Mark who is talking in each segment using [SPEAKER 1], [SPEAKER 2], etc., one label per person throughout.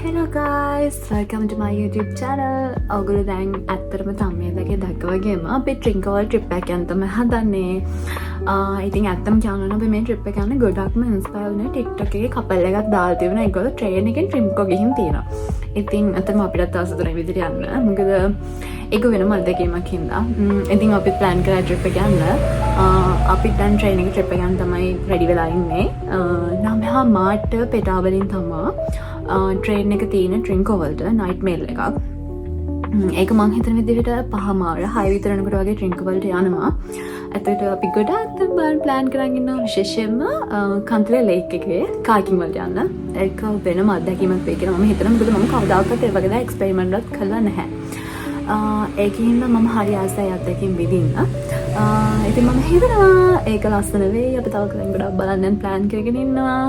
[SPEAKER 1] Hello guys, welcome to my YouTube channel. ඔගොල්ලෝ දැන් ඇත්තටම thumbnail එකේ දැක්ක වගේම අපි Trincoval trip එකක් යන්න තමයි හදන්නේ. ඉතින් ඇත්තම කියනවා නම් අපි මේ trip එක යන්න ගොඩක්ම inspire වුණේ TikTok එකේ couple එකක් දාලා තිබුණා. ඒගොල්ලෝ train එකෙන් Trinco ගිහින් තියෙනවා. ඉතින් ඇත්තටම අපිටත් ආස තුනේ විදිහට යන්න. මොකද ඒක වෙනම අත්දැකීමක් හින්දා. ඉතින් අපි plan කරා trip එක යන්න. අපි දැන් train එකේ trip එක යන්න තමයි ready වෙලා ඉන්නේ. නමහා මාට පෙටාවලින් තමයි ට්‍රේන් එක තියෙන Trincovalට නයිට් මේල් එකක්. ඒක මං හිතන විදිහට 5:06 විතර යනකොට වගේ Trincovalට යනවා. ඇත්තට අපි ගොඩාක් බලන්න ප්ලෑන් කරන් ඉන්නවා විශේෂයෙන්ම කන්තලේ ලේක් එකේ කාකින් වලට යන්න. ඒක වෙනම අත්දැකීමක් වෙයි කියලා මම හිතනවා. මොකද මම කවදාකවත් ඒ වගේ දා එක්ස්පෙරිමන්ට් එකක් කළා නැහැ. ඒකින්ද මම හරි ආසයි අත්දැකීම් විඳින්න. ඉතින් මම හිතනවා ඒක ලස්සන වෙයි. අපි තව කලින් ගොඩක් බලන්න ප්ලෑන් කරගෙන ඉන්නවා.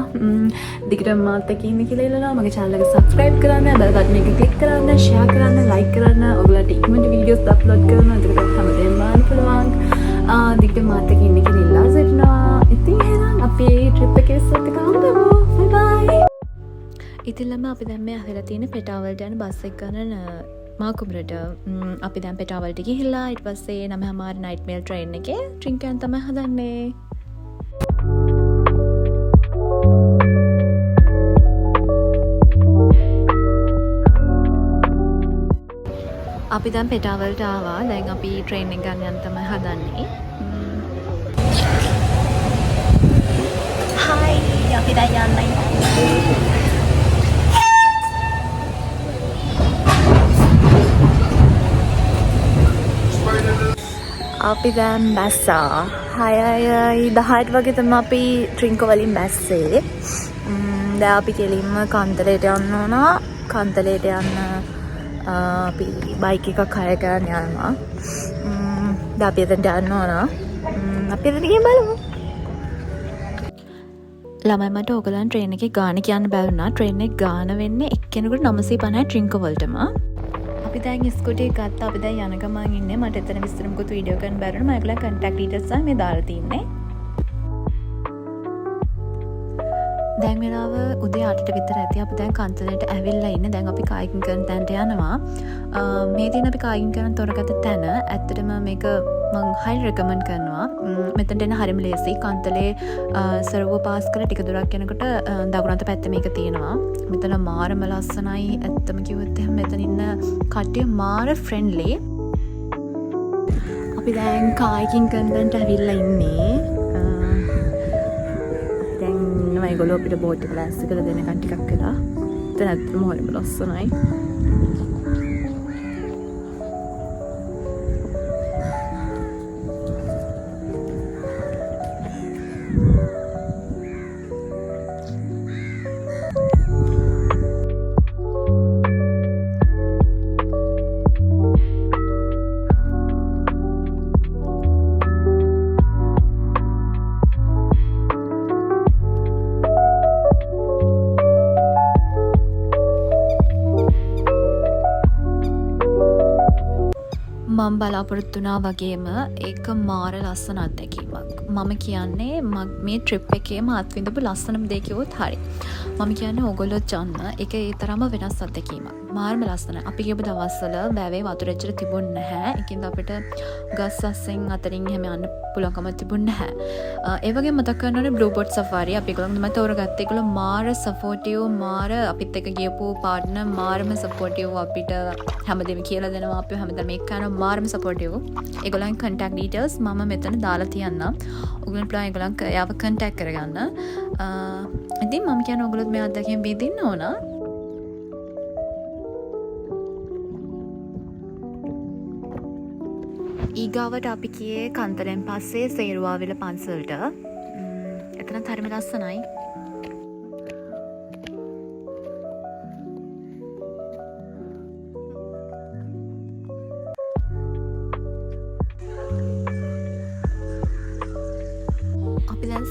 [SPEAKER 1] දිගටම මාත් එක්ක ඉන්න කියලා ඉල්ලනවා. මගේ channel එක subscribe කරන්න, bell button එක click කරන්න, share කරන්න, like කරන්න. ඔයගොල්ලන්ට ඉක්මනට videos upload කරනවා. ඒකට හැමදේම බලන්න පුළුවන්. දිගටම මාත් එක්ක ඉන්න කියලා ඉල්ලා සිටිනවා. ඉතින් එහෙනම් අපි trip එකේ සෙට් එක හම්බෙමු. bye. ඉතින් ළම අපි දැන් මේ අහලා තියෙන පෙටාවල්ට යන බස් එක ගන්න මාකුමරට අපි දැන් පෙටාවල්ට ගිහිල්ලා ඊට පස්සේ 9:00 නයිට් මේල් ට්‍රේන් එකේ ට්‍රින්කෝ යන තමයි හදන්නේ. අපි දැන් පෙටාවල්ට ආවා. දැන් අපි ට්‍රේන් එක ගන්න යන තමයි හදන්නේ. හායි අපි දැන් යන්නේ. අපි දැන් බැස්සා 6:10 වගේ තමයි අපි Trinco වලින් බැස්සේ. දැන් අපි කෙලින්ම කන්තලේට යන්න ඕන. කන්තලේට යන්න අපි බයික් එකක් හය කරන් යනවා. දැන් අපි එතනට යන්න ඕන. අපි එතන ගිහින් බලමු. ළමයි මට ඕගලන් ට්‍රේන් එකේ ගාන කියන්න බැරුණා. ට්‍රේන් එක ගාන වෙන්නේ එක්කෙනෙකුට 950යි Trinco වලටම. අපි දැන් ස්කූටි එක ගත්තා. අපි දැන් යන ගමන් ඉන්නේ. මට එතන විස්තර මොකද වීඩියෝ කරන්න බැරුණා. මම ඒගොල්ලන් contact details තමයි මේ දාලා තින්නේ. දැන් වෙලාව උදේ 8ට විතර ඇති. අපි දැන් කන්තලේට ඇවිල්ලා ඉන්නේ. දැන් අපි කායිකින් කරන තැනට යනවා. මේ දින අපි කායිකින් කරන තොරගත තැන ඇත්තටම මේක මම highly recommend කරනවා. මෙතනට එන හරිම ලේසි. කන්තලේ සර්ව පාස් කරලා ටික දුරක් යනකොට දකුණත පැත්තේ මේක තියෙනවා. මෙතන මාරම ලස්සනයි. ඇත්තම කිව්වොත් එහෙනම් මෙතන ඉන්න කට්ටිය මාර friendly. අපි දැන් කායිකින් කරන තැනට ඇවිල්ලා ඉන්නේ. දැන් ඉන්නවා ඒගොල්ලෝ අපිට බෝට් එක ලෑස්ති කරලා දෙනකන් ටිකක් වෙලා. එතන ඇත්තම හරිම ලස්සනයි. මම බලාපොරොත්තු වුණා වගේම ඒක මාර ලස්සන අත්දැකීමක්. මම කියන්නේ මේ ට්‍රිප් එකේම අත්විඳපු ලස්සනම දේ කිව්වොත් හරි. මම කියන්නේ ඕගොල්ලොත් යන්න. ඒක ඒ තරම්ම වෙනස් අත්දැකීමක්. මාරම ලස්සනයි. අපි ගියපු දවස්වල බෑවේ වතුර එච්චර තිබුණ නැහැ. ඒකින්ද අපිට ගස් අස්සෙන් අතරින් එහෙම යන්න පුළුවන්කම තිබුණ නැහැ. ඒ වගේම මතක් කරනවානේ බ්ලූ බෝට් සෆාරි අපි ඒගොල්ලෝ තමයි තෝරගත්තේ. ඒගොල්ලෝ මාර සපෝටිව් මාර අපිත් එක්ක ගියපු පාර්ට්නර් මාරම සපෝටිව් අපිට හැමදේම කියලා දෙනවා. අපි හැමදාම මේක කරනවා මාරම සපෝටිව්. ඒගොල්ලන් contact details මම මෙතන දාලා තියන්නම්. ඔයගොල්ලන් plan ඒගොල්ලන් යාව contact කරගන්න. ඉතින් මම කියන්නේ ඔයගොල්ලොත් මේ අත්දැකීම් විඳින්න ඕන. ඊගාවට අපි කියේ කන්තලෙන් පස්සේ සේරුවාවිල පන්සලට. එතනත් හරිම ලස්සනයි.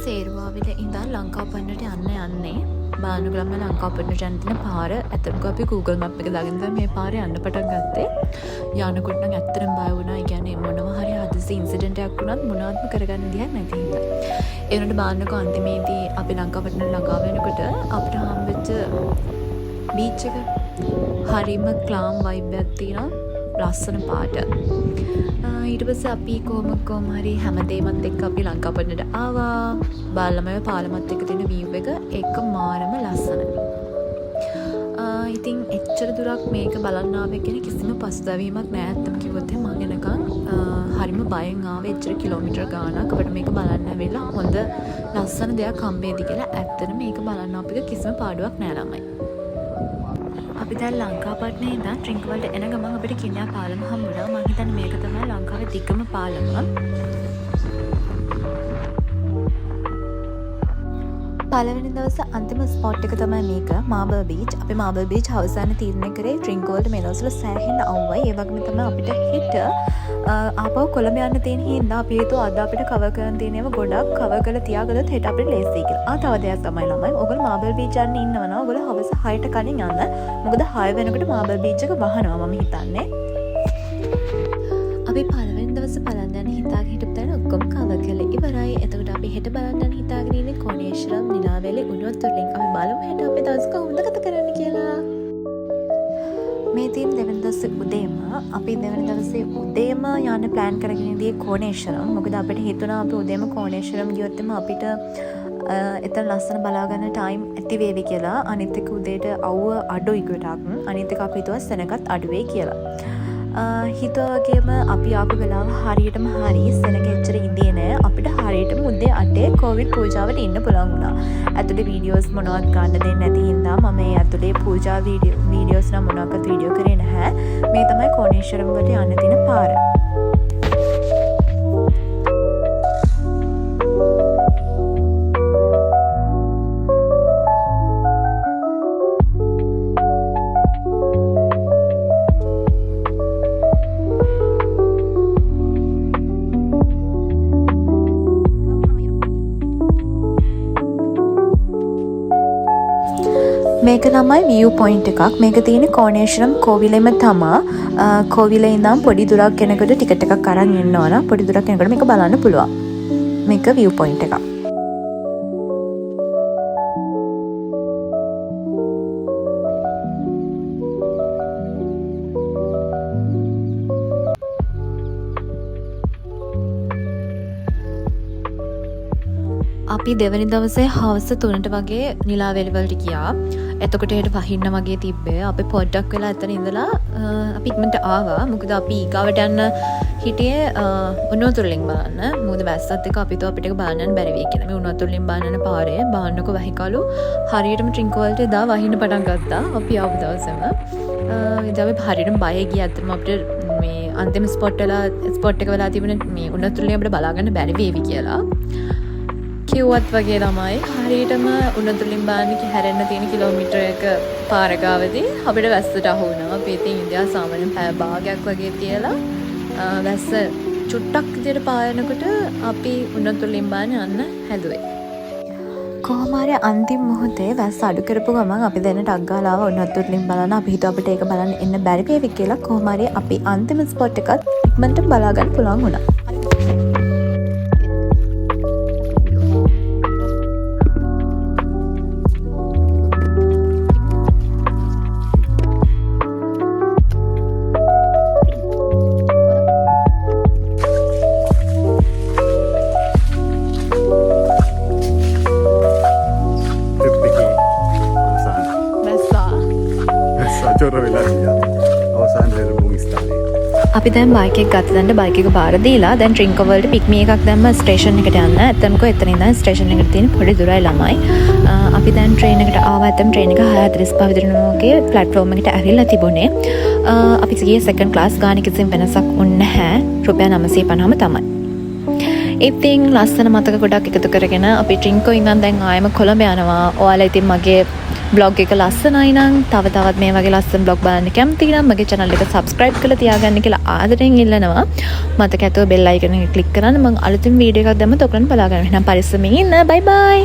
[SPEAKER 1] සේරුවාවිල ඉඳන් ලංකාපන්නට යන්නේ බානුගලම ලංකාපන්නට යන තියෙන පාර ඇත්තටම අපි Google Map එක දාගෙන තමයි මේ පාරේ යන්න පටන් ගත්තේ. යනකොට නම් ඇත්තටම බය වුණා. ඒ කියන්නේ මොනවා හරි හදිසි ඉන්සිඩන්ට් එකක් වුණත් මොනවත්ම කරගන්න දෙයක් නැති හින්දා. ඒ වුණාට බාන්නක අන්තිමේදී අපි ලංකාපන්නට ළඟා වෙනකොට අපිට හම්බෙච්ච බීච් එක හරිම ක්ලාම් වයිබ් එකක් තියෙනවා. ලස්සන පාට. ඊට පස්සේ අපි කොහොම හරි හැමදේමත් එක්ක අපි ලංකාපන්නට ආවා. බාලමය පාලමත් එක්ක තියෙන view එක මාරම ලස්සනයි. ඉතින් එච්චර දුරක් මේක බලන්න ආවේ කියන කිසිම පසුතැවීමක් නෑ. අත්තම කිව්වොත් මම එනකන් හරිම බයෙන් ආවේ. එච්චර කිලෝමීටර් ගාණක් අපිට මේක බලන්න ඇවිල්ලා හොඳ ලස්සන දෙයක් හම්බෙයිද කියලා. ඇත්තටම මේක බලන්න අපිට කිසිම පාඩුවක් නෑ ළමයි. අපි දැන් ලංකාපට්නේ ඉඳන් ට්‍රින්කවලට එන ගමන් අපිට කින්යා පාලම හම්බුණා. මම හිතන්නේ මේක තමයි ලංකාවේ දිගම පාලම. පළවෙනි දවසේ අන්තිම ස්පොට් එක තමයි මේක මාබල් බීච්. අපි මාබල් බීච් අවසාන තීරණය කරේ ට්‍රින්කවලට මේ දවස්වල සෑහෙන්න අවුවයි. ඒ වගේම තමයි අපිට හෙට ආපහු කොළඹ යන්න තියෙන හින්දා අපි හිතුවා අද අපිට කවර් කරන්න තියෙන ඒවා ගොඩක් කවර් කරලා තියාගත්තොත් හෙට අපිට ලේසියි කියලා. තව දෙයක් තමයි ළමයි. ඔයගොල්ලෝ මාබල් බීච් යන්න ඉන්නවනම් ඔයගොල්ලෝ හවස 6ට කලින් යන්න. මොකද 6 වෙනකොට මාබල් බීච් එක වහනවා මම හිතන්නේ. අපි පළවෙනි දවසේ බලන්න යන හිතාගෙන හිටපු තැන ඔක්කොම කවර් කරලා ඉවරයි. එතකොට අපි හෙට බලන්න යන හිතාගෙන ඉන්නේ කොණේශ්වරම් නිලාවැලි උණුවත්තුලින්. අපි බලමු හෙට අපේ දවස් කොහොමද ගත කරන්න කියලා. මේ තියෙන දෙවෙනි දවසේ උදේම අපි දෙවෙනි දවසේ උදේම යන්න ප්ලෑන් කරගෙන ඉඳී කොණේශ්වරම්. මොකද අපිට හිතුණා අපි උදේම කොණේශ්වරම් ගියොත් අපිට එතන ලස්සන බලා ගන්න ටයිම් ඇති වේවි කියලා. අනිත් එක උදේට අවුව අඩුයි ගොඩක්. අනිත් එක අපි හිතුවා සෙනගත් අඩු වෙයි කියලා. හිතුවා වගේම අපි ආපු වෙලාව හරියටම හරි සෙනග එච්චර ඉඳේ නෑ. අපිට හරියටම උදේ 8 කොවිඩ් පූජාවට ඉන්න පුළුවන් වුණා. ඇතුලේ වීඩියෝස් මොනවත් ගන්න දෙන්නේ නැති හින්දා මම මේ ඇතුලේ පූජා වීඩියෝස් නම් මොනවාක්වත් වීඩියෝ කරේ නැහැ. මේ තමයි කොණේශ්වරම් වලට යන්න තියෙන පාර. මේක තමයි view point එකක්. මේක තියෙන්නේ කොණේශ්වරම් කෝවිලෙම තමා. කෝවිලේ ඉඳන් පොඩි දුරක් යනකොට ටිකට් එකක් අරන් ඉන්න ඕන. පොඩි දුරක් යනකොට මේක බලන්න පුළුවන්. මේක view point එකක්. අපි දෙවැනි දවසේ හවස 3ට වගේ නිලාවැලි වලට ගියා. එතකොට හෙට වහින්න වගේ තිබ්බේ. අපි පොඩ්ඩක් වෙලා එතන ඉඳලා අපි ඉක්මනට ආවා. මොකද අපි ඊගාවට යන්න හිටියේ උණුවතුරුලින් බලන්න. මොකද වැස්සත් එක්ක අපිට ඒක බලන්න යන්න බැරි වෙයි කියලා. මේ උණුවතුරුලින් බලන්න යන පාරේ බාන්නක වැහිකලු හරියටම ට්‍රින්කවලට එදා වහින්න පටන් ගත්තා. අපි ආපු දවසේම ඉතින් අපි හරියටම බය ගියා. අතම අපිට මේ අන්තිම ස්පොට් එක වෙලා තිබුණේ මේ උණුවතුරුලින් අපිට බලා ගන්න බැරි වේවි කියලා. කිව්වත් වගේ ළමයි හරියටම උණුවතුරුලින් බාන්නක හැරෙන්න තියෙන කිලෝමීටර් එක පාර ගාවදී අපිට වැස්සට අහු වුණා. අපි ඉතින් ඉන්දියා සාමාන්‍යයෙන් පැය භාගයක් වගේ තියලා වැස්ස චුට්ටක් විදියට පායනකොට අපි උණුවතුරුලින් බාන්න යන්න හැදුවේ. කොහොම හරි අන්තිම මොහොතේ වැස්ස අඩු කරපු ගමන් අපි දැන් ටක් ගාලා ආව උණුවතුරුලින් බලන්න. අපි හිතුවා අපිට ඒක බලන්න එන්න බැරි වේවි කියලා. කොහොම හරි අපි අන්තිම ස්පොට් එකත් ඉක්මනට බලා ගන්න පුළුවන් වුණා. අපි දැන් බයික් එක ගත්තට බයික් එක බාර දීලා දැන් ට්‍රින්කවලට පික්මි එකක් දැම්ම ස්ටේෂන් එකට යන්න. ඇත්තමකෝ එතන ඉඳන් ස්ටේෂන් එකට තියෙන පොඩි දුරයි ළමයි. අපි දැන් ට්‍රේන් එකට ආවා. ඇත්තම ට්‍රේන් එක 6:45 විතර වගේ ප්ලැට්ෆෝම් එකට ඇවිල්ලා තිබුණේ. අපි ගියේ සෙකන්ඩ් ක්ලාස් ගාන කිසිම වෙනසක් වුණේ නැහැ. රුපියල් 950ම තමයි. ඉතින් ලස්සන මතක ගොඩක් එකතු කරගෙන අපි ට්‍රින්කෝ ඉඳන් දැන් ආයෙම කොළඹ යනවා. ඔයාලා ඉතින් මගේ බ්ලොග් එක ලස්සනයි නම් තව තවත් මේ වගේ ලස්සන බ්ලොග් බලන්න කැමති නම් මගේ channel එක subscribe කරලා තියාගන්න කියලා ආදරෙන් ඉල්ලනවා. මතක ඇතුව bell icon එක click කරන්න මම අලුතින් වීඩියෝ එකක් දැම්මත් ඔයගොල්ලන් බලා ගන්න. එහෙනම් පරිස්සමෙන් ඉන්න. bye bye.